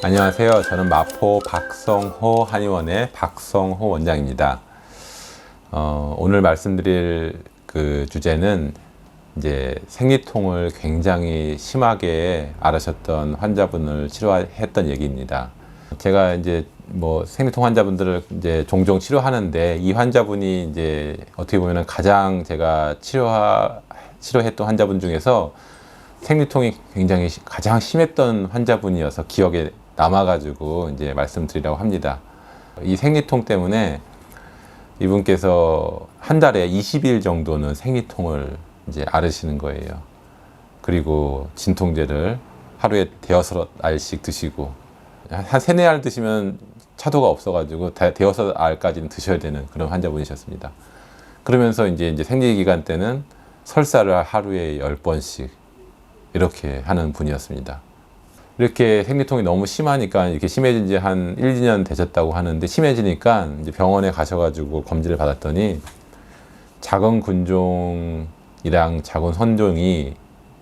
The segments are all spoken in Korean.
안녕하세요. 저는 마포 박성호 한의원의 박성호 원장입니다. 오늘 말씀드릴 그 주제는 이제 생리통을 굉장히 심하게 앓으셨던 환자분을 치료했던 얘기입니다. 제가 이제 뭐 생리통 환자분들을 이제 종종 치료하는데, 이 환자분이 이제 어떻게 보면은 가장 제가 치료했던 환자분 중에서 생리통이 굉장히 가장 심했던 환자분이어서 기억에 남아가지고 이제 말씀드리려고 합니다. 이 생리통 때문에 이분께서 한 달에 20일 정도는 생리통을 이제 앓으시는 거예요. 그리고 진통제를 하루에 대여섯 알씩 드시고, 한 3-4알 드시면 차도가 없어가지고 대여섯 알까지는 드셔야 되는 그런 환자분이셨습니다. 그러면서 이제 생리 기간 때는 설사를 하루에 10번씩 이렇게 하는 분이었습니다. 이렇게 생리통이 너무 심하니까, 이렇게 심해진 지 한 1-2년 되셨다고 하는데, 심해지니까 이제 병원에 가셔가지고 검진을 받았더니 작은 근종이랑 작은 선종이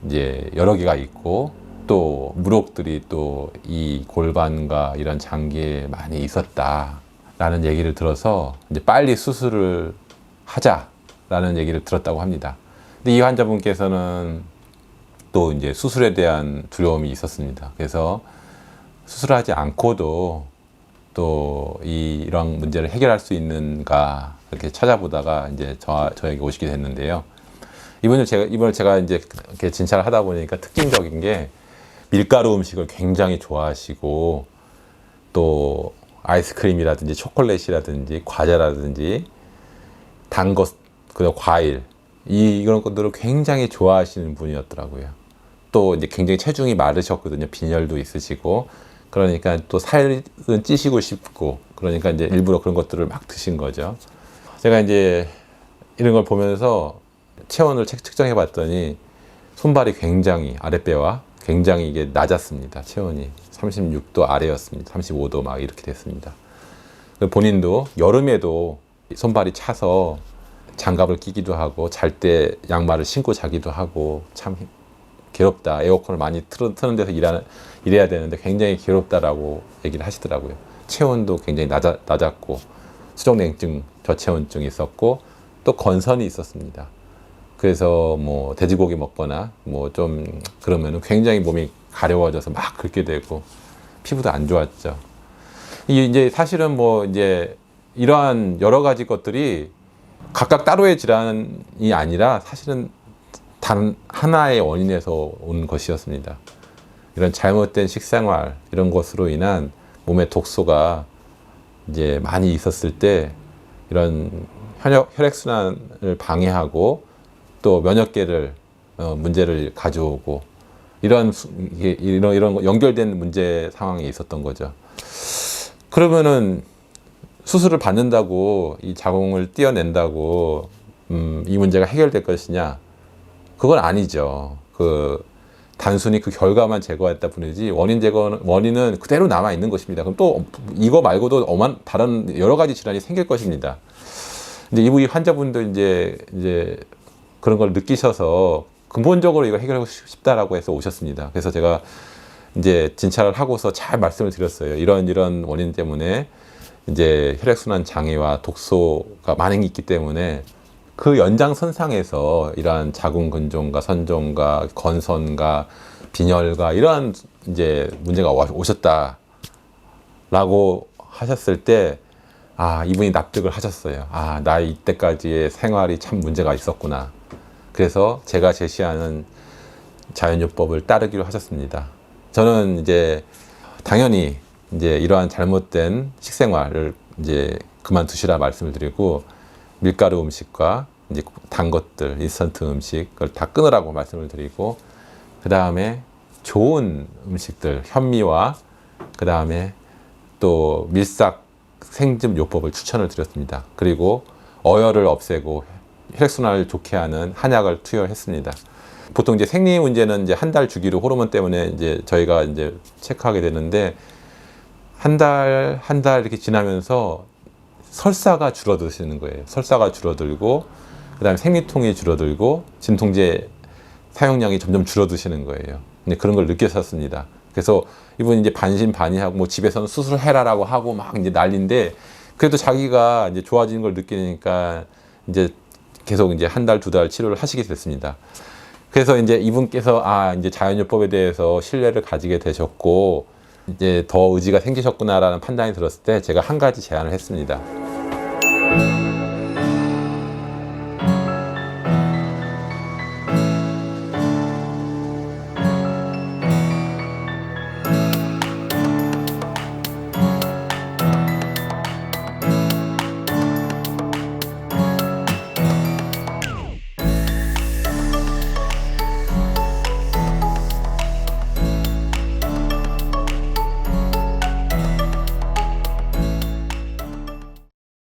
이제 여러 개가 있고, 또 물혹들이 또 이 골반과 이런 장기에 많이 있었다라는 얘기를 들어서 이제 빨리 수술을 하자라는 얘기를 들었다고 합니다. 근데 이 환자분께서는 또 이제 수술에 대한 두려움이 있었습니다. 그래서 수술하지 않고도 또 이런 문제를 해결할 수 있는가 이렇게 찾아보다가 이제 저에게 오시게 됐는데요. 이번에 제가 이제 이렇게 진찰을 하다 보니까 특징적인 게, 밀가루 음식을 굉장히 좋아하시고, 또 아이스크림이라든지 초콜릿이라든지 과자라든지 단 것, 그리고 과일, 이런 것들을 굉장히 좋아하시는 분이었더라고요. 또 이제 굉장히 체중이 마르셨거든요. 빈혈도 있으시고, 그러니까 또 살은 찌시고 싶고, 그러니까 이제 일부러 그런 것들을 막 드신 거죠. 제가 이제 이런 걸 보면서 체온을 측정해 봤더니 손발이 굉장히, 아랫배와 굉장히 이게 낮았습니다. 체온이 36도 아래였습니다. 35도 막 이렇게 됐습니다. 본인도 여름에도 손발이 차서 장갑을 끼기도 하고, 잘 때 양말을 신고 자기도 하고, 참 괴롭다. 에어컨을 많이 트는 데서 일해야 되는데 굉장히 괴롭다라고 얘기를 하시더라고요. 체온도 굉장히 낮았고, 수족냉증, 저체온증이 있었고, 또 건선이 있었습니다. 그래서 뭐 돼지고기 먹거나 뭐 좀 그러면은 굉장히 몸이 가려워져서 막 긁게 되고, 피부도 안 좋았죠. 이제 사실은 뭐 이제 이러한 여러 가지 것들이 각각 따로의 질환이 아니라 사실은 단 하나의 원인에서 온 것이었습니다. 이런 잘못된 식생활, 이런 것으로 인한 몸의 독소가 이제 많이 있었을 때 이런 혈액순환을 방해하고, 또 면역계를 문제를 가져오고, 이런 연결된 문제 상황이 있었던 거죠. 그러면은 수술을 받는다고, 이 자궁을 떼어낸다고 이 문제가 해결될 것이냐? 그건 아니죠. 단순히 그 결과만 제거했다 뿐이지, 원인은 그대로 남아 있는 것입니다. 그럼 또 이거 말고도 다른 여러 가지 질환이 생길 것입니다. 이제 이 환자분도 이제 그런 걸 느끼셔서 근본적으로 이거 해결하고 싶다라고 해서 오셨습니다. 그래서 제가 이제 진찰을 하고서 잘 말씀을 드렸어요. 이런 원인 때문에 이제 혈액순환 장애와 독소가 많이 있기 때문에, 그 연장선상에서 이러한 자궁 근종과 선종과 건선과 빈혈과 이러한 이제 문제가 오셨다라고 하셨을 때, 이분이 납득을 하셨어요. 나 이때까지의 생활이 참 문제가 있었구나. 그래서 제가 제시하는 자연요법을 따르기로 하셨습니다. 저는 이제 당연히 이제 이러한 잘못된 식생활을 이제 그만두시라 말씀을 드리고, 밀가루 음식과 이제 단 것들, 인스턴트 음식을 다 끊으라고 말씀을 드리고, 그 다음에 좋은 음식들, 현미와 그 다음에 또 밀싹 생즙 요법을 추천을 드렸습니다. 그리고 어혈을 없애고 혈액순환을 좋게 하는 한약을 투여했습니다. 보통 이제 생리 문제는 이제 한 달 주기로 호르몬 때문에 이제 저희가 이제 체크하게 되는데, 한 달 이렇게 지나면서 설사가 줄어드시는 거예요. 설사가 줄어들고, 그 다음에 생리통이 줄어들고, 진통제 사용량이 점점 줄어드시는 거예요. 근데 그런 걸 느꼈었습니다. 그래서 이분이 이제 반신반의하고, 뭐 집에서는 수술해라라고 하고 막 이제 난리인데, 그래도 자기가 이제 좋아지는 걸 느끼니까 이제 계속 이제 한 달, 두 달 치료를 하시게 됐습니다. 그래서 이제 이분께서 이제 자연요법에 대해서 신뢰를 가지게 되셨고, 이제 더 의지가 생기셨구나라는 판단이 들었을 때 제가 한 가지 제안을 했습니다.